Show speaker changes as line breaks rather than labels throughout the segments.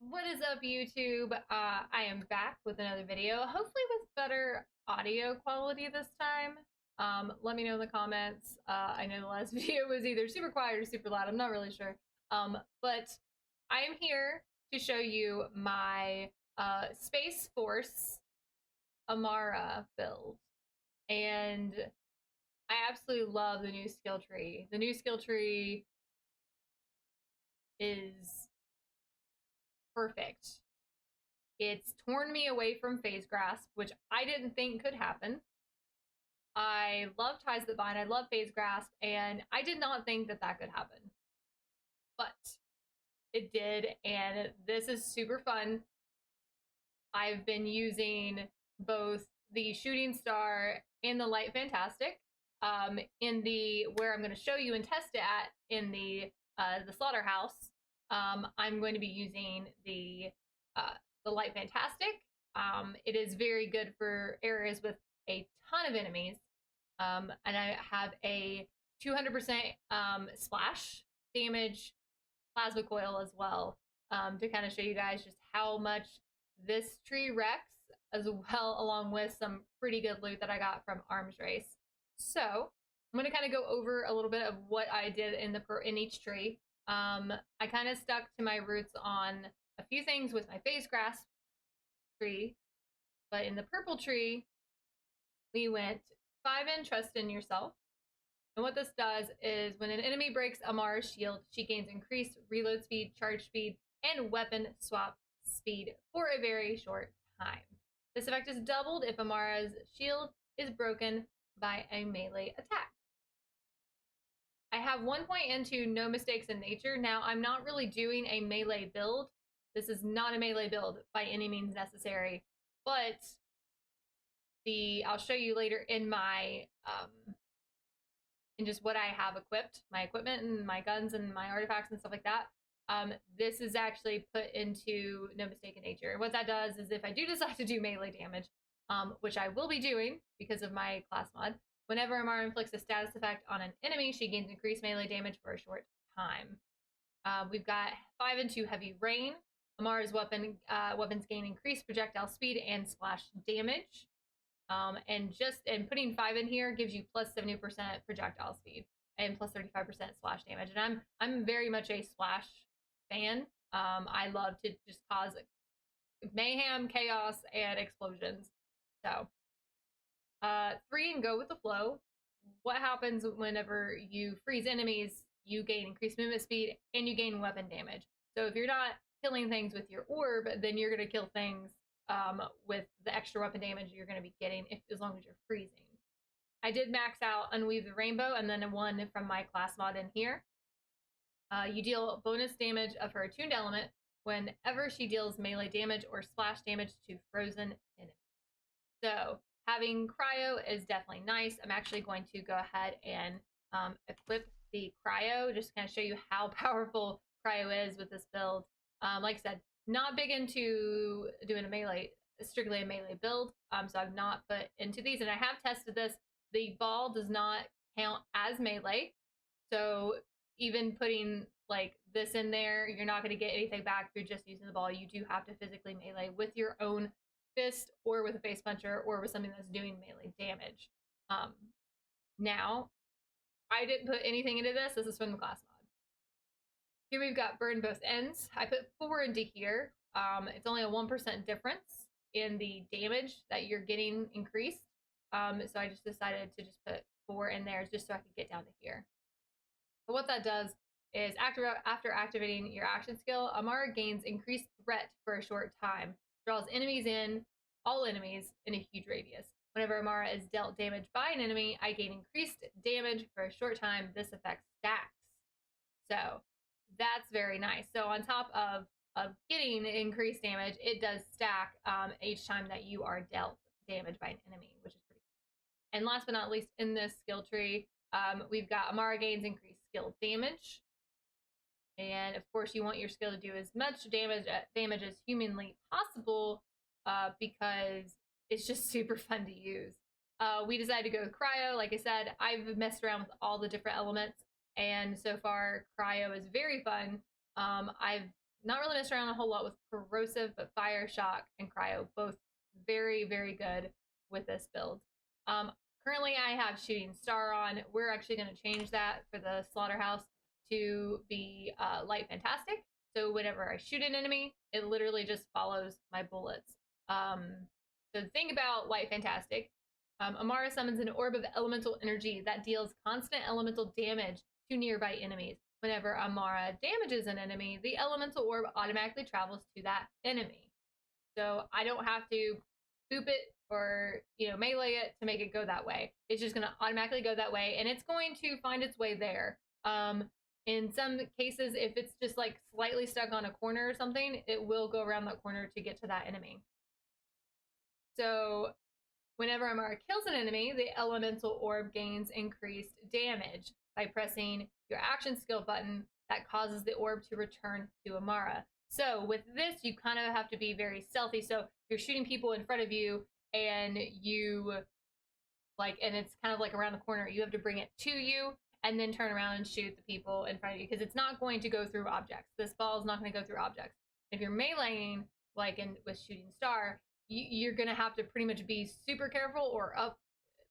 What is up, YouTube? I am back with another video, hopefully with better audio quality this time. Let me know in the comments. I know the last video was either super quiet or super loud. I'm not really sure. But I am here to show you my Space Force Amara build. And I absolutely love the new skill tree. The new skill tree is perfect. It's torn me away from phase grasp, which I didn't think could happen. I love ties that bind, I love phase grasp, and I did not think that that could happen. But it did, and this is super fun. I've been using both the shooting star and the light fantastic. In the where I'm going to show you and test it at in the slaughterhouse, I'm going to be using the light fantastic. It is very good for areas with a ton of enemies, and I have a 200% splash damage plasma coil as well, to kind of show you guys just how much this tree wrecks, as well along with some pretty good loot that I got from Arms Race. So I'm going to kind of go over a little bit of what I did in each tree. I kind of stuck to my roots on a few things with my phase grasp tree, but in the purple tree, we went 5 in trust in yourself. And what this does is when an enemy breaks Amara's shield, she gains increased reload speed, charge speed, and weapon swap speed for a very short time. This effect is doubled if Amara's shield is broken by a melee attack. I have 1 point into no mistakes in nature. Now, I'm not really doing a melee build. This is not a melee build by any means necessary, but I'll show you later in my in just what I have equipped, my equipment and my guns and my artifacts and stuff like that. This is actually put into no mistake in nature. And what that does is if I do decide to do melee damage, which I will be doing because of my class mod, whenever Amara inflicts a status effect on an enemy, she gains increased melee damage for a short time. We've got 5 into heavy rain. Amara's weapons gain increased projectile speed and splash damage. And putting 5 in here gives you plus 70% projectile speed and plus 35% splash damage. And I'm very much a splash fan. I love to just cause mayhem, chaos, and explosions. So 3 and go with the flow. What happens whenever you freeze enemies? You gain increased movement speed and you gain weapon damage. So if you're not killing things with your orb, then you're going to kill things with the extra weapon damage you're going to be getting as long as you're freezing. I did max out Unweave the Rainbow and then 1 from my class mod in here. You deal bonus damage of her attuned element whenever she deals melee damage or splash damage to frozen enemies. So having cryo is definitely nice. I'm actually going to go ahead and equip the cryo, just to kind of show you how powerful cryo is with this build. Like I said, not big into doing strictly a melee build, so I've not put into these, and I have tested this. The ball does not count as melee, so even putting like this in there, you're not going to get anything back if you're just using the ball. You do have to physically melee with your own fist or with a face puncher or with something that's doing melee damage. Now, I didn't put anything into this. This is from the class mod. Here we've got burn both ends. I put 4 into here. It's only a 1% difference in the damage that you're getting increased. So I just decided to just put 4 in there just so I could get down to here. But what that does is after activating your action skill, Amara gains increased threat for a short time. Draws all enemies in a huge radius. Whenever Amara is dealt damage by an enemy, I gain increased damage for a short time. This effect stacks. So that's very nice. So on top of getting increased damage, it does stack each time that you are dealt damage by an enemy, which is pretty cool. And last but not least, in this skill tree, we've got Amara gains increased skill damage. And of course, you want your skill to do as much damage as humanly possible, because it's just super fun to use. We decided to go with cryo. Like I said, I've messed around with all the different elements, and so far cryo is very fun. I've not really messed around a whole lot with corrosive, but fire, shock, and cryo, both very, very good with this build. Currently I have shooting star on. We're actually going to change that for the slaughterhouse to be light fantastic. So whenever I shoot an enemy, it literally just follows my bullets. So the thing about light fantastic, Amara summons an orb of elemental energy that deals constant elemental damage to nearby enemies. Whenever Amara damages an enemy, the elemental orb automatically travels to that enemy. So I don't have to boop it or, you know, melee it to make it go that way. It's just going to automatically go that way, and it's going to find its way there. In some cases, if it's just like slightly stuck on a corner or something, it will go around that corner to get to that enemy. So whenever Amara kills an enemy, the elemental orb gains increased damage by pressing your action skill button that causes the orb to return to Amara. So with this, you kind of have to be very stealthy. So you're shooting people in front of you and you like, and it's kind of like around the corner. You have to bring it to you and then turn around and shoot the people in front of you because it's not going to go through objects. This ball is not going to go through objects. If you're meleeing, like with shooting star, you're going to have to pretty much be super careful or up,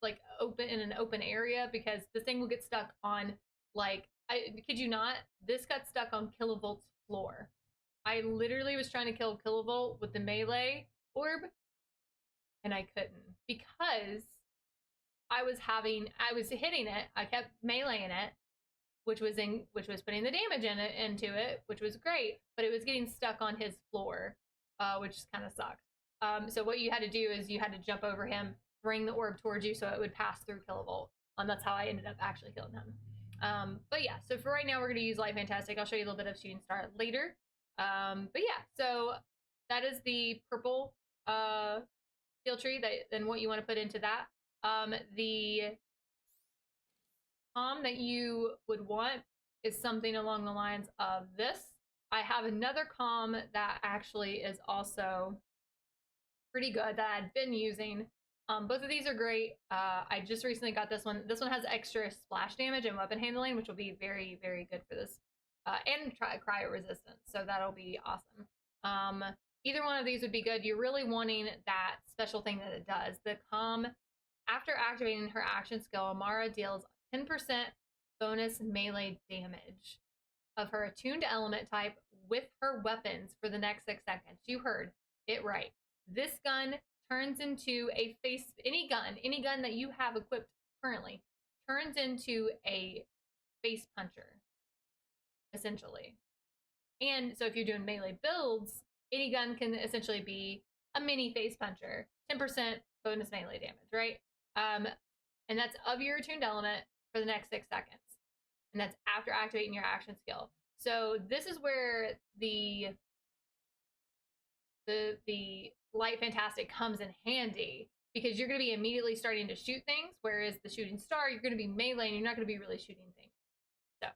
like open in an open area because the thing will get stuck on, like, I kid you not, this got stuck on Kilovolt's floor. I literally was trying to kill Kilovolt with the melee orb and I couldn't because I was hitting it. I kept meleeing it, which was putting the damage into it, which was great, but it was getting stuck on his floor, which kind of sucked. So what you had to do is you had to jump over him, bring the orb towards you so it would pass through Kilovolt. That's how I ended up actually killing him. But yeah, so for right now, we're going to use Light Fantastic. I'll show you a little bit of Shooting Star later. But yeah, so that is the purple skill tree, then what you want to put into that. The comm that you would want is something along the lines of this. I have another comm that actually is also pretty good that I've been using. Both of these are great. I just recently got this one. This one has extra splash damage and weapon handling, which will be very, very good for this. And cryo resistance, so that'll be awesome. Either one of these would be good. You're really wanting that special thing that it does. The comm, after activating her action skill, Amara deals 10% bonus melee damage of her attuned element type with her weapons for the next 6 seconds. You heard it right. This gun turns into any gun that you have equipped currently turns into a face puncher, essentially. And so if you're doing melee builds, any gun can essentially be a mini face puncher, 10% bonus melee damage, right? And that's of your attuned element for the next 6 seconds. And that's after activating your action skill. So this is where the Light Fantastic comes in handy because you're going to be immediately starting to shoot things, whereas the Shooting Star, you're going to be melee and you're not going to be really shooting things. So,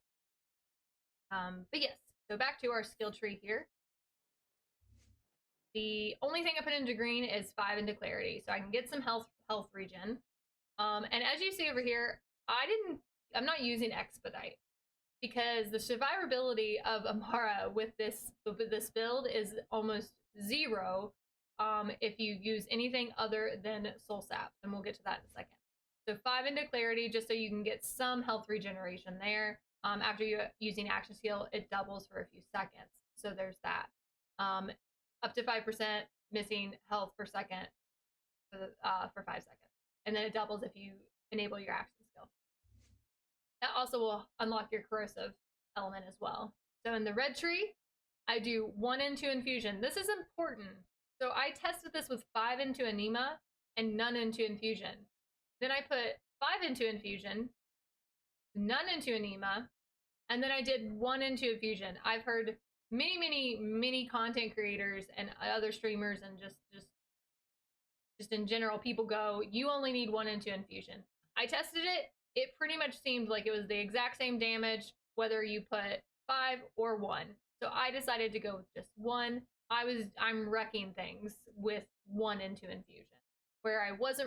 but yes, so back to our skill tree here. The only thing I put into green is 5 into clarity, so I can get some health regen. And as you see over here, I'm not using expedite because the survivability of Amara with this build is almost 0 if you use anything other than soul sap, and we'll get to that in a second. So 5 into clarity just so you can get some health regeneration there. After you using action skill, it doubles for a few seconds, so there's that. Up to 5% missing health per second for 5 seconds, and then it doubles if you enable your action skill. That also will unlock your corrosive element as well. So in the red tree, I do 1 into infusion. This is important. So I tested this with 5 into anema and none into infusion. Then I put 5 into infusion, none into anema, and then I did 1 into infusion. I've heard many content creators and other streamers and just in general, people go, you only need 1 into infusion. I tested it. It pretty much seemed like it was the exact same damage, whether you put 5 or 1. So I decided to go with just 1. I'm wrecking things with 1 into infusion, where I was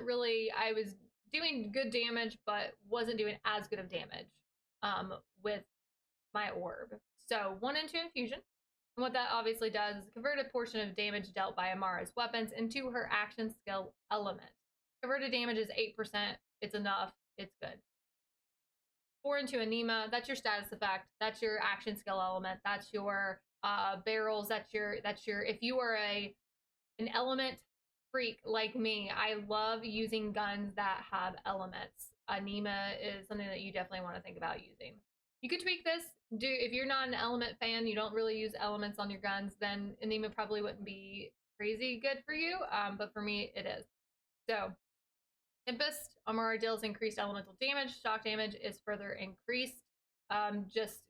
doing good damage, but wasn't doing as good of damage with my orb. So 1 into infusion. And what that obviously does is convert a portion of damage dealt by Amara's weapons into her action skill element. Converted damage is 8%. It's enough. It's good. 4 into Anima, that's your status effect. That's your action skill element. That's your barrels. That's your if you are an element freak like me, I love using guns that have elements. Anima is something that you definitely want to think about using. You could tweak this. If you're not an element fan, you don't really use elements on your guns, then Anima probably wouldn't be crazy good for you. But for me, it is. So Tempest, Amara deals increased elemental damage. Shock damage is further increased. Just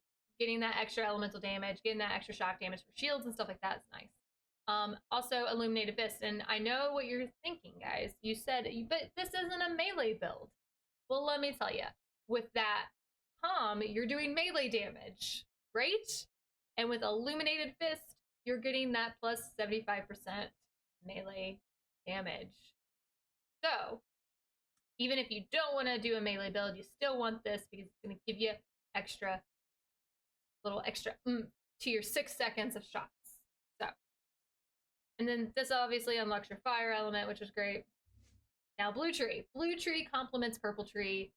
getting that extra elemental damage, getting that extra shock damage for shields and stuff like that is nice. Also, Illuminated Fist. And I know what you're thinking, guys. You said, but this isn't a melee build. Well, let me tell you. With that you're doing melee damage, right? And with Illuminated Fist, you're getting that plus 75% melee damage. So, even if you don't want to do a melee build, you still want this because it's going to give you little extra to your 6 seconds of shots. So, and then this obviously unlocks your fire element, which is great. Now, Blue Tree. Blue Tree complements Purple Tree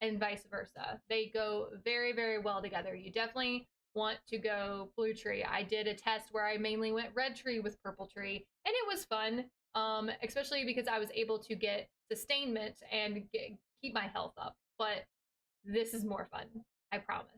and vice versa. They go very, very well together. You definitely want to go Blue Tree. I did a test where I mainly went Red Tree with Purple Tree, and it was fun, especially because I was able to get sustainment and keep my health up. But this is more fun, I promise.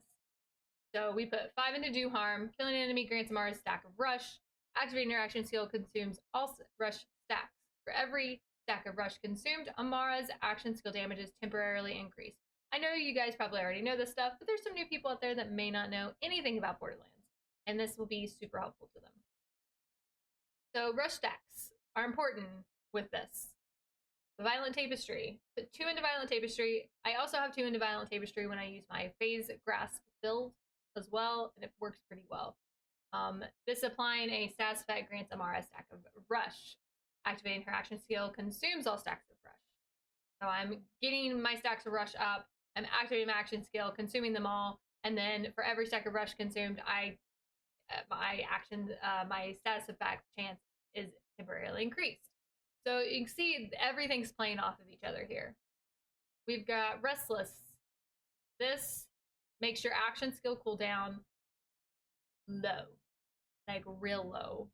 So we put 5 into Do Harm. Killing an enemy grants Amara a stack of Rush. Activating her action skill consumes all Rush stacks. For every stack of Rush consumed, Amara's action skill damage is temporarily increased. I know you guys probably already know this stuff, but there's some new people out there that may not know anything about Borderlands, and this will be super helpful to them. So Rush stacks are important with this. The Violent Tapestry. Put 2 into Violent Tapestry. I also have 2 into Violent Tapestry when I use my Phase Grasp build as well, and it works pretty well. This applying a status effect grants Amara a stack of Rush. Activating her action skill consumes all stacks of Rush. So I'm getting my stacks of Rush up. I'm activating my action skill, consuming them all, and then for every stack of Rush consumed, my status effect chance is temporarily increased. So you can see everything's playing off of each other here. We've got Restless. This makes your action skill cooldown low, like real low.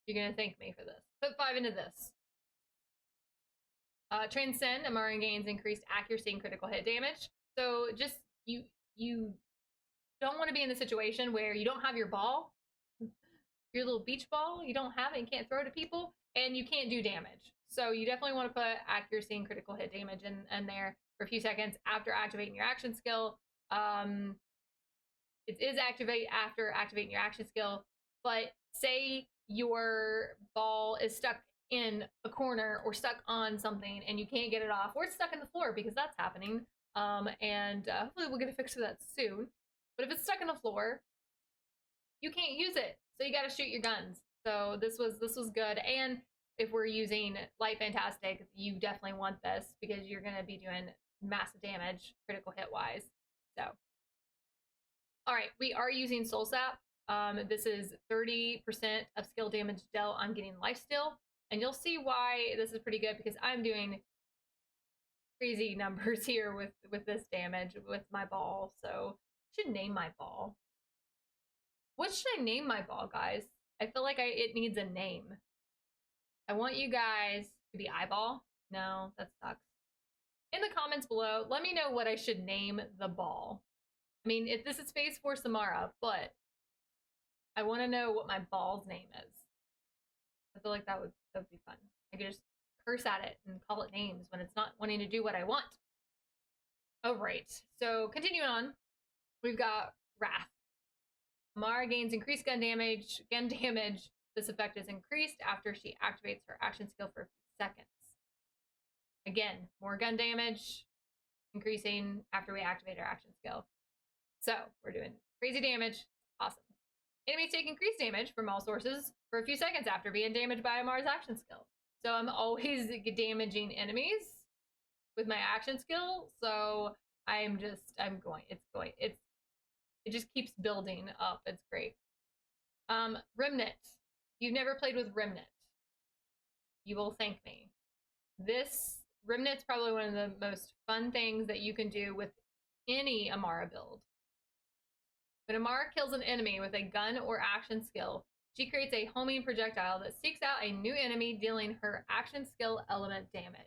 You're gonna thank me for this. Put 5 into this. Transcend, Amara gains increased accuracy and critical hit damage. So just you don't want to be in the situation where you don't have your ball, your little beach ball, you don't have it and can't throw it at people, and you can't do damage. So you definitely want to put accuracy and critical hit damage in there for a few seconds after activating your action skill. It is activate after activating your action skill, but say your ball is stuck in a corner or stuck on something and you can't get it off, or it's stuck in the floor, because that's happening. Hopefully we'll get a fix for that soon. But if it's stuck in the floor, you can't use it, so you got to shoot your guns. So this was good. And if we're using Light Fantastic, you definitely want this because you're going to be doing massive damage, critical hit wise. So, all right, we are using Soul Sap. This is 30% of skill damage dealt on getting lifesteal. And you'll see why this is pretty good, because I'm doing crazy numbers here with this damage with my ball. So I should name my ball. What should I name my ball, guys? I feel like it needs a name. I want you guys to be Eyeball. No, that sucks. In the comments below, let me know what I should name the ball. I mean, if this is Phase 4 Samara, but I want to know what my ball's name is. I feel like that would be fun. I could just curse at it and call it names when it's not wanting to do what I want. Oh, right. So continuing on, we've got Wrath. Amara gains increased gun damage. This effect is increased after she activates her action skill for a few seconds. Again, more gun damage, increasing after we activate our action skill. So we're doing crazy damage. Awesome. Enemies take increased damage from all sources for a few seconds after being damaged by Amara's action skill. So I'm always damaging enemies with my action skill. So it's It just keeps building up. It's great. Remnant. You've never played with Remnant. You will thank me. This Remnant's probably one of the most fun things that you can do with any Amara build. When Amara kills an enemy with a gun or action skill, she creates a homing projectile that seeks out a new enemy, dealing her action skill element damage.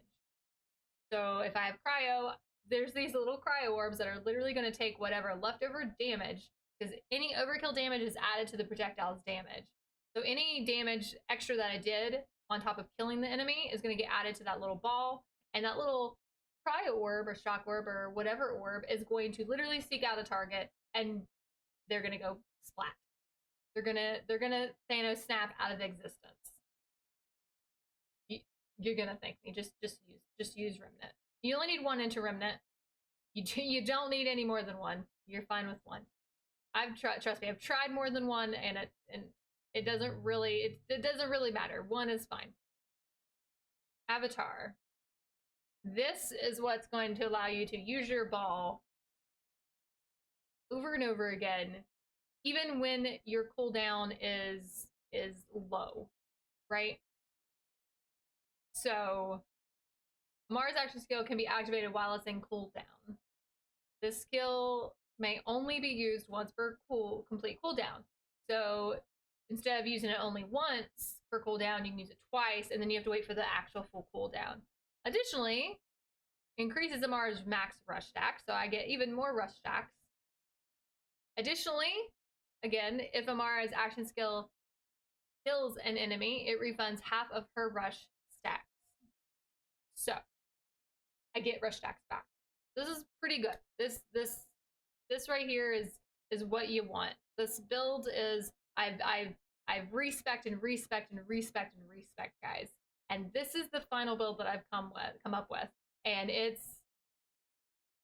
So if I have cryo, there's these little cryo orbs that are literally going to take whatever leftover damage, because any overkill damage is added to the projectile's damage. So any damage extra that I did on top of killing the enemy is going to get added to that little ball, and that little cryo orb or shock orb or whatever orb is going to literally seek out a target, and they're going to go splat. They're gonna Thanos snap out of existence. You're gonna thank me. Just use Remnant. You only need one into Remnant. You don't need any more than one. You're fine with one. Trust me, I've tried more than one, and it doesn't really matter. One is fine. Avatar. This is what's going to allow you to use your ball over and over again, even when your cooldown is low, right? So Mars action skill can be activated while it's in cooldown. This skill may only be used once per complete cooldown. So instead of using it only once per cooldown, you can use it twice, and then you have to wait for the actual full cooldown. Additionally, increases Amara's max rush stack, so I get even more rush stacks. Additionally, again, if Amara's action skill kills an enemy, it refunds half of her rush stacks. So I get rush stacks back. This is pretty good. This right here is what you want. This build is I've respect, guys. And this is the final build that I've come up with, and it's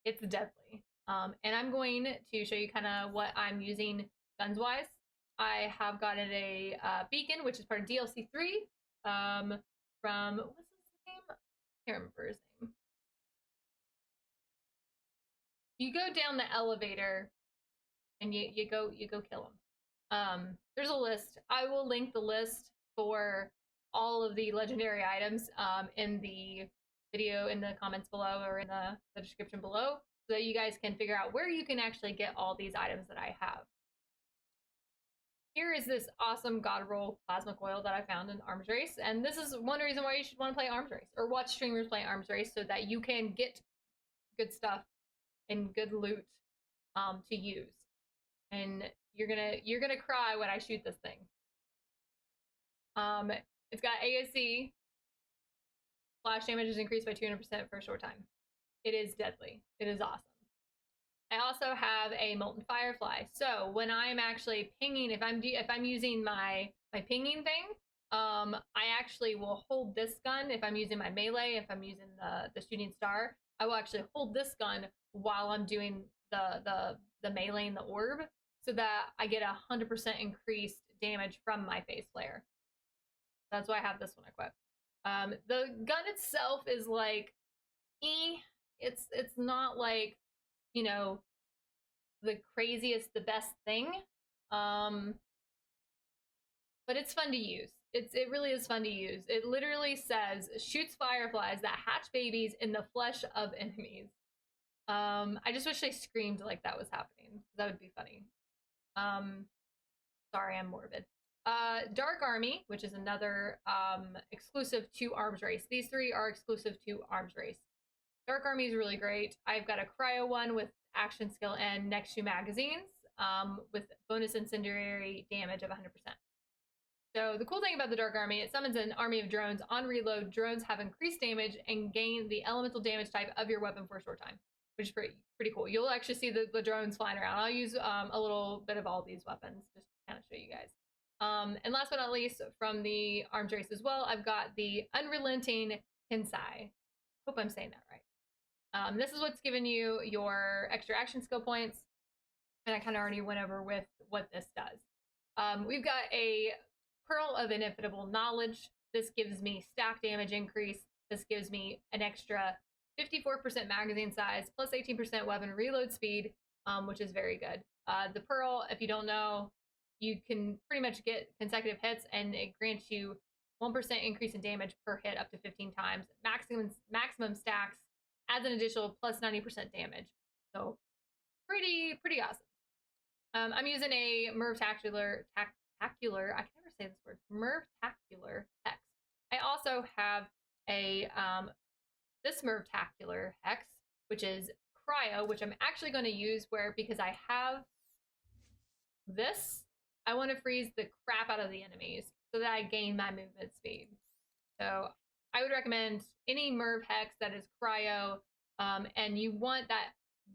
deadly. And I'm going to show you kind of what I'm using guns wise. I have gotten a beacon, which is part of DLC 3, from what's his name? I can't remember his name. You go down the elevator and you go kill him. There's a list. I will link the list for all of the legendary items in the video, in the comments below, or in the description below, so that you guys can figure out where you can actually get all these items that I have. Here is this awesome God Roll plasma coil that I found in Arms Race, and this is one reason why you should want to play Arms Race, or watch streamers play Arms Race, so that you can get good stuff and good loot to use. And you're gonna cry when I shoot this thing. It's got AOC. Flash damage is increased by 200% for a short time. It is deadly. It is awesome. I also have a Molten Firefly. So when I'm actually pinging, if I'm using my pinging thing, I actually will hold this gun. If I'm using my melee, if I'm using the shooting star, I will actually hold this gun while I'm doing the melee and the orb, so that I get 100% increased damage from my phase flare. That's why I have this one equipped. The gun itself is like, it's not like, you know, the craziest, the best thing, but it's fun to use. It really is fun to use. It literally says shoots fireflies that hatch babies in the flesh of enemies. I just wish they screamed like that was happening. That would be funny. Sorry, I'm morbid. Dark Army, which is another exclusive to Arms Race. These three are exclusive to Arms Race. Dark Army is really great. I've got a cryo one with action skill and next 2 magazines, with bonus incendiary damage of 100%. So the cool thing about the Dark Army, it summons an army of drones. On reload, drones have increased damage and gain the elemental damage type of your weapon for a short time, which is pretty cool. You'll actually see the drones flying around. I'll use a little bit of all these weapons just to kind of show you guys. And last but not least, from the Arms Race as well, I've got the Unrelenting Kinsai. Hope I'm saying that right. This is what's given you your extra action skill points, and I kind of already went over with what this does. We've got a Pearl of Inevitable Knowledge. This gives me stack damage increase. This gives me an extra 54% magazine size, plus 18% weapon reload speed, which is very good. The Pearl, if you don't know, you can pretty much get consecutive hits, and it grants you 1% increase in damage per hit up to 15 times. Maximum stacks adds an additional plus 90% damage. So pretty awesome. I'm using a Merv-tacular, I can never say this word, Merv-tacular Hex. I also have a, this Merv-tacular Hex, which is Cryo, which I'm actually going to use because I have this, I want to freeze the crap out of the enemies so that I gain my movement speed. So I would recommend any Merv Hex that is Cryo, and you want that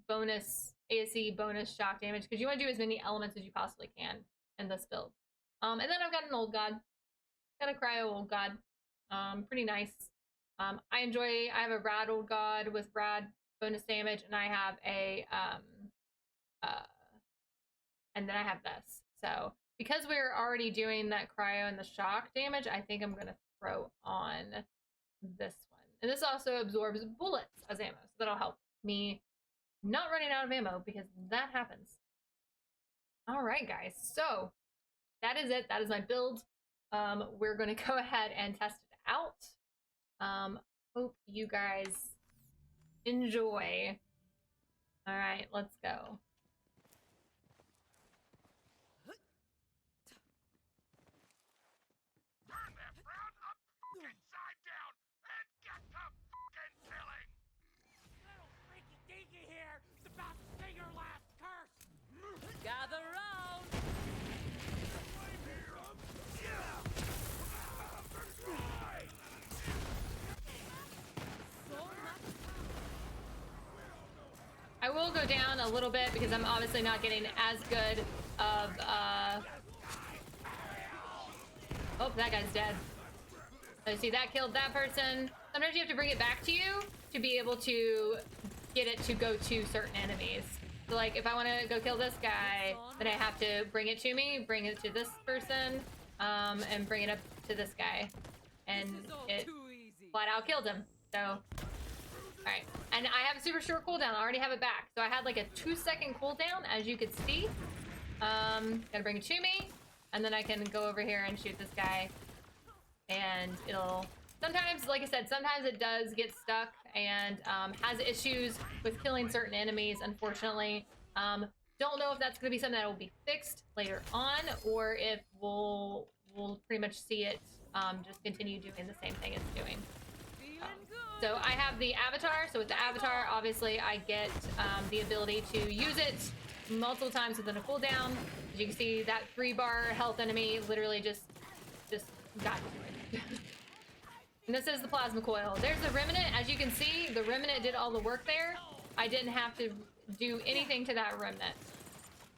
bonus ASE bonus shock damage because you want to do as many elements as you possibly can in this build. And then I've got an old god, got a Cryo old god, pretty nice. I have a rad old god with rad bonus damage, and I have a and then I have this. So because we're already doing that cryo and the shock damage, I think I'm gonna throw on this one. And this also absorbs bullets as ammo, so that'll help me not running out of ammo because that happens. All right, guys, so that is it. That is my build. We're gonna go ahead and test it out. Hope you guys enjoy. All right, let's go.
Gather round!
I will go down a little bit because I'm obviously not getting as good of, oh, that guy's dead. So see, that killed that person. Sometimes you have to bring it back to you to be able to get it to go to certain enemies. So like if I want to go kill this guy, then I have to bring it to me, bring it to this person, and bring it up to this guy. And it flat out killed him. So, alright. And I have a super short cooldown. I already have it back. So I had like a 2-second cooldown, as you could see. Gotta bring it to me. And then I can go over here and shoot this guy. And it'll... Sometimes, like I said, sometimes it does get stuck and has issues with killing certain enemies, unfortunately. Don't know if that's going to be something that will be fixed later on, or if we'll pretty much see it just continue doing the same thing it's doing. So I have the avatar, so with the avatar, obviously I get the ability to use it multiple times within a cooldown. As you can see, that 3-bar health enemy literally just got destroyed. And this is the plasma coil. There's the remnant. As you can see, the remnant did all the work there. I didn't have to do anything to that remnant.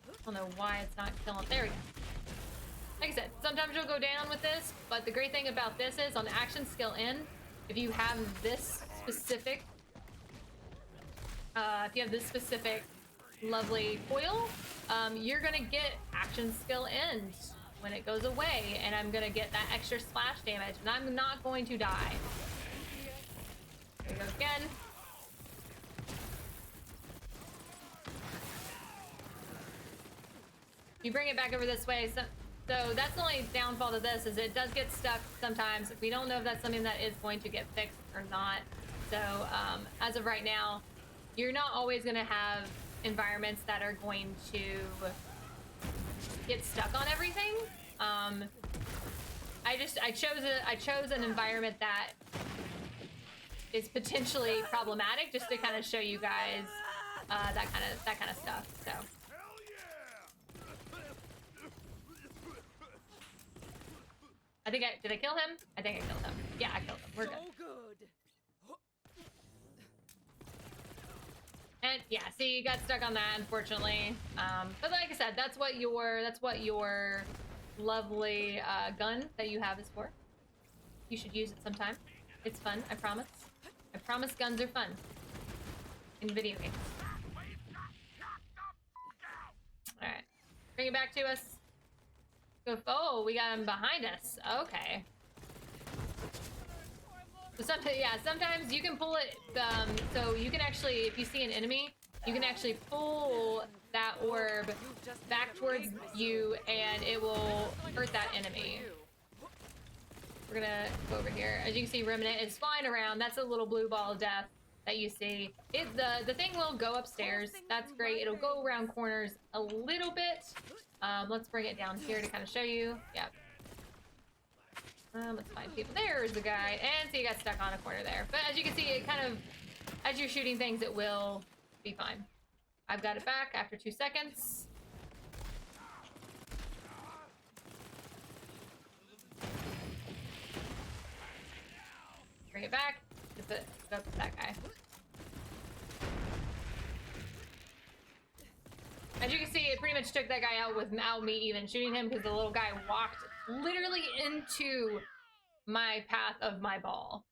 I don't know why it's not killing. There we go. Like I said, sometimes you'll go down with this, but the great thing about this is on the action skill end, if you have this specific, lovely coil, you're gonna get action skill end when it goes away, and I'm gonna get that extra splash damage, and I'm not going to die. There we go again. You bring it back over this way, so that's the only downfall to this, is it does get stuck sometimes. We don't know if that's something that is going to get fixed or not. So as of right now, you're not always gonna have environments that are going to get stuck on everything. I chose an environment that is potentially problematic, just to kind of show you guys that kind of stuff. So did I kill him? I think I killed him. Yeah, I killed him. We're good. And yeah, see, you got stuck on that, unfortunately. But like I said, that's what your lovely gun that you have is for. You should use it sometime. It's fun, I promise. I promise guns are fun in video games. All right, bring it back to us. Go. Oh, we got him behind us. Okay. So sometimes you can pull it, so you can actually, if you see an enemy, you can actually pull that orb back towards you and it will hurt that enemy. We're gonna go over here. As you can see, Remnant is flying around. That's a little blue ball of death that you see. The thing will go upstairs. That's great. It'll go around corners a little bit. Let's bring it down here to kind of show you. Yep. Let's find people. There's the guy. And so you got stuck on a corner there. But as you can see, it kind of, as you're shooting things, it will be fine. I've got it back after 2 seconds. Bring it back. Go up to that guy. As you can see, it pretty much took that guy out without me even shooting him because the little guy walked literally into my path of my ball.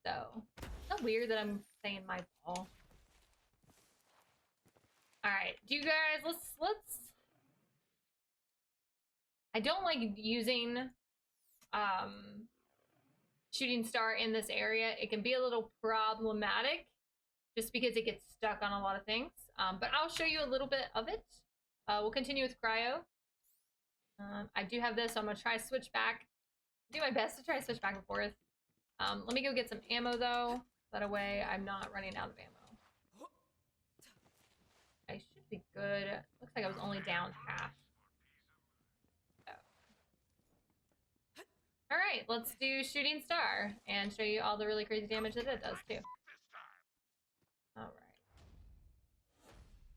So, it's not weird that I'm saying my ball. Alright, do you guys, let's... I don't like using shooting star in this area. It can be a little problematic just because it gets stuck on a lot of things. But I'll show you a little bit of it. We'll continue with cryo. I do have this, so I'm gonna try to switch back. Do my best to try to switch back and forth. Let me go get some ammo though. That way I'm not running out of ammo. I should be good. Looks like I was only down half. Alright, let's do Shooting Star and show you all the really crazy damage that it does too. Alright.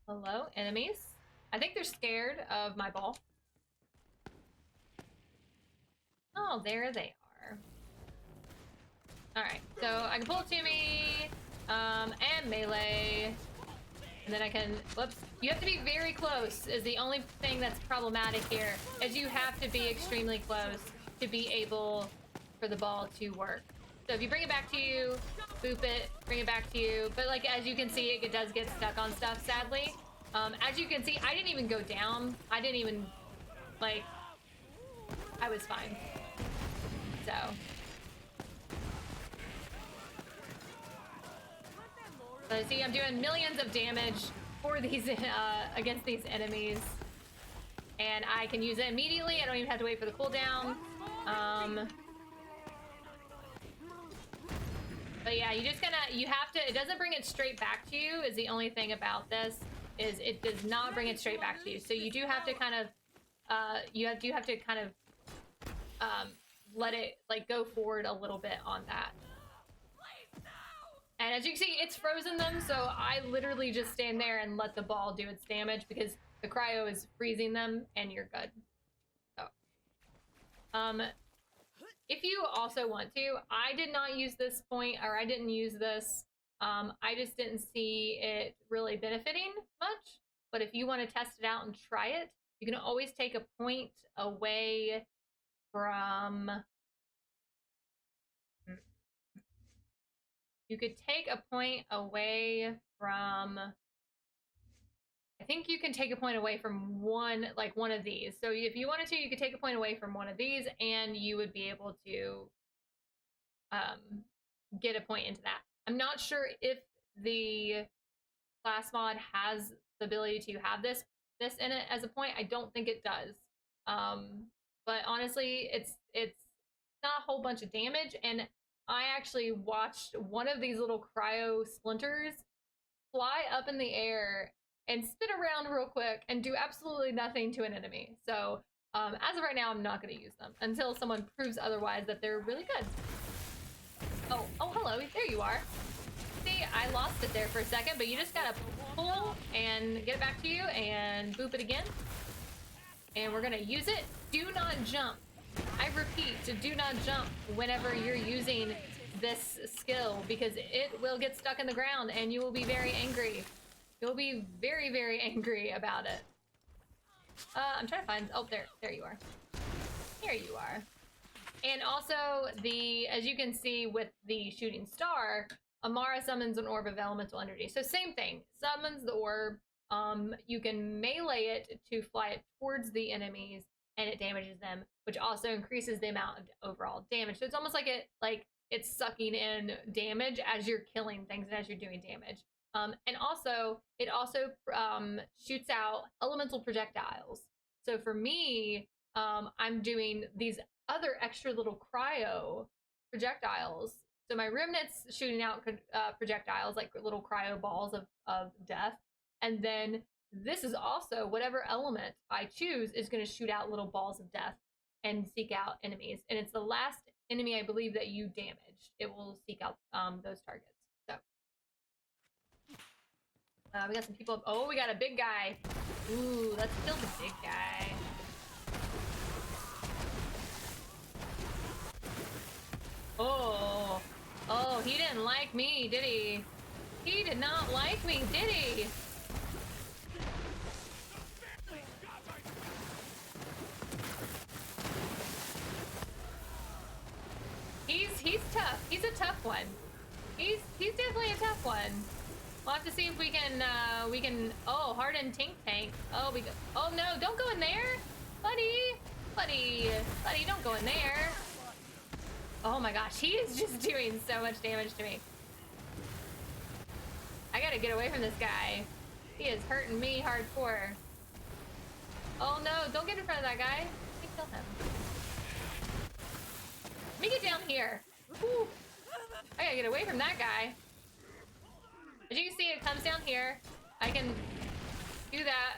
Hello, enemies. I think they're scared of my ball. Oh, there they are. Alright, so I can pull it to me, and melee. And then I can, whoops. You have to be very close is the only thing that's problematic here, is you have to be extremely close to be able for the ball to work. So if you bring it back to you, boop it, bring it back to you. But like, as you can see, it does get stuck on stuff, sadly. As you can see, I didn't even go down. I didn't even, like, I was fine. So. So see, I'm doing millions of damage for these, against these enemies. And I can use it immediately. I don't even have to wait for the cooldown. But yeah, you just you have to, it doesn't bring it straight back to you is the only thing about this, is it does not bring it straight back to you. So you do have to kind of, you have to kind of, let it, like, go forward a little bit on that. And as you can see, it's frozen them, so I literally just stand there and let the ball do its damage because the cryo is freezing them, and you're good. So, if you also want to, I did not use this point, or I didn't use this. I just didn't see it really benefiting much. But if you want to test it out and try it, you can always take a point away from... You could take a point away from... I think you can take a point away from one of these. So if you wanted to, you could take a point away from one of these and you would be able to get a point into that. I'm not sure if the class mod has the ability to have this in it as a point. I don't think it does. But honestly, it's not a whole bunch of damage, and I actually watched one of these little cryo splinters fly up in the air and spin around real quick and do absolutely nothing to an enemy. So as of right now, I'm not going to use them until someone proves otherwise that they're really good. Oh, hello, there you are. See, I lost it there for a second, but you just gotta pull and get it back to you and boop it again. And we're gonna use it. Do not jump. I repeat, do not jump whenever you're using this skill because it will get stuck in the ground and you will be very angry. You'll be very, very angry about it. I'm trying to find, oh, there you are. Here you are. And also, as you can see with the shooting star, Amara summons an orb of elemental energy. So same thing, summons the orb. You can melee it to fly it towards the enemies, and it damages them, which also increases the amount of overall damage. So it's almost like it's sucking in damage as you're killing things and as you're doing damage. And also, it also shoots out elemental projectiles. So for me, I'm doing these other extra little cryo projectiles. So my remnant's shooting out projectiles, like little cryo balls of death. And then this is also whatever element I choose is going to shoot out little balls of death and seek out enemies. And it's the last enemy, I believe, that you damaged. It will seek out those targets. So we got some people. Oh, we got a big guy. Ooh, let's kill the big guy. Oh, oh, he didn't like me, did he? He did not like me, did he? He's tough. He's a tough one. He's definitely a tough one. We'll have to see if we can oh, hardened tank. Oh, oh no, don't go in there. Buddy, don't go in there. Oh my gosh, he is just doing so much damage to me. I gotta get away from this guy. He is hurting me hardcore. Oh no, don't get in front of that guy. Let me kill him. Let me get down here. Ooh. I gotta get away from that guy. As you can see, it comes down here. I can do that.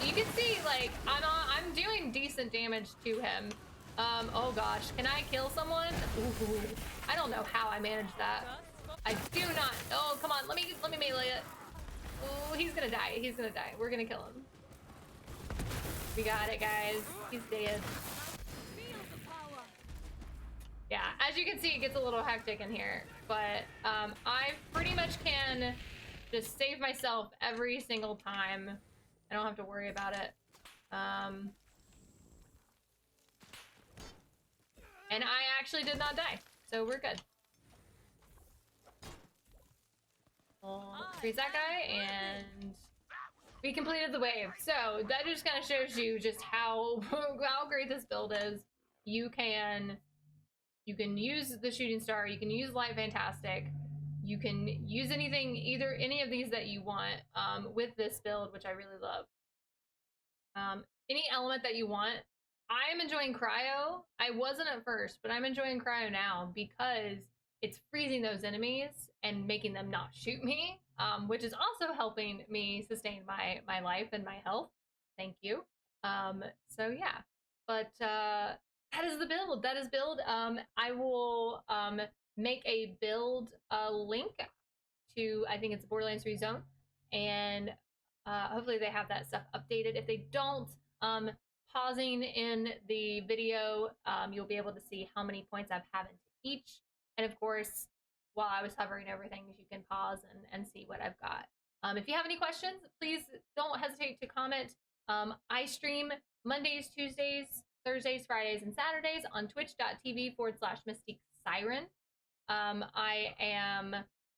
You can see, like, I'm doing decent damage to him. Oh gosh, can I kill someone? Ooh, I don't know how I managed that. I do not. Oh, come on, let me melee it. Oh, he's gonna die. He's gonna die. We're gonna kill him. We got it, guys. He's dead. Yeah, as you can see, it gets a little hectic in here, but I pretty much can just save myself every single time. I don't have to worry about it. And I actually did not die, so we're good. We'll freeze that guy, and we completed the wave. So that just kind of shows you just how great this build is. You can use the shooting star, you can use light fantastic, you can use any of these that you want with this build, which I really love. Any element that you want. I am enjoying cryo. I wasn't at first, but I'm enjoying cryo now because it's freezing those enemies and making them not shoot me, which is also helping me sustain my life and my health. Thank you. So yeah, but that is the build. That is build. I will make a build link to, I think it's Borderlands 3 Zone, and hopefully they have that stuff updated. If they don't, pausing in the video, you'll be able to see how many points I've had into each. And of course, while I was hovering over things, you can pause and see what I've got. If you have any questions, please don't hesitate to comment. I stream Mondays, Tuesdays, Thursdays, Fridays, and Saturdays on twitch.tv/Mystique Siren. I am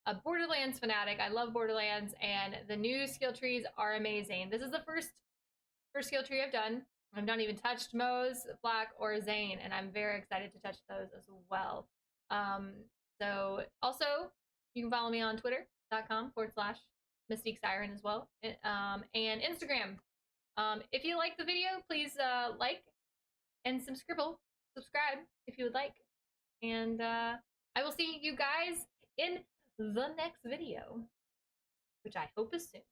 a Borderlands fanatic. I love Borderlands, and the new skill trees are amazing. This is the first skill tree I've done. I've not even touched Moe's, Black, or Zane, and I'm very excited to touch those as well. So also, you can follow me on twitter.com/Mystique Siren as well, and Instagram. If you like the video, please like and subscribe if you would like. And I will see you guys in the next video, which I hope is soon.